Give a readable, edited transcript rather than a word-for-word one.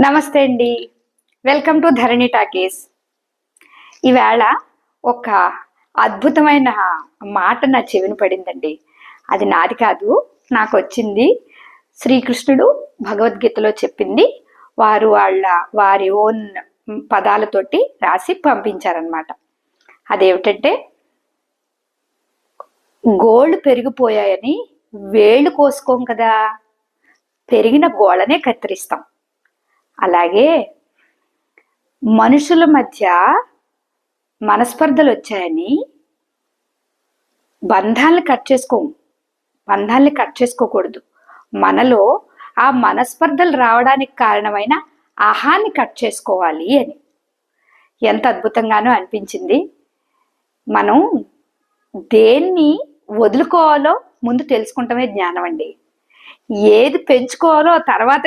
నమస్తే అండి. Welcome to Dharani talkies. ఈవేళ ఒక అద్భుతమైన మాట నా చెవిన పడిందండి. అది నాది కాదు, నాకు వచ్చింది. శ్రీకృష్ణుడు భగవద్గీతలో చెప్పింది వారి ఓన్ పదాలతోటి రాసి పంపించారనమాట. అదేమిటంటే, గోళ్ళు పెరిగిపోయాయని వేళ్ళు కోసుకోం కదా, పెరిగిన గోళ్ళనే కత్తిరిస్తాం. అలాగే మనుషుల మధ్య మనస్పర్ధలు వచ్చాయని బంధాలను కట్ చేసుకోకూడదు. మనలో ఆ మనస్పర్ధలు రావడానికి కారణమైన అహాన్ని కట్ చేసుకోవాలి అని ఎంత అద్భుతంగానో అనిపించింది. మనం దేన్ని వదులుకోవాలో ముందు తెలుసుకుంటమే జ్ఞానం అండి. ఏది పెంచుకోవాలో తర్వాత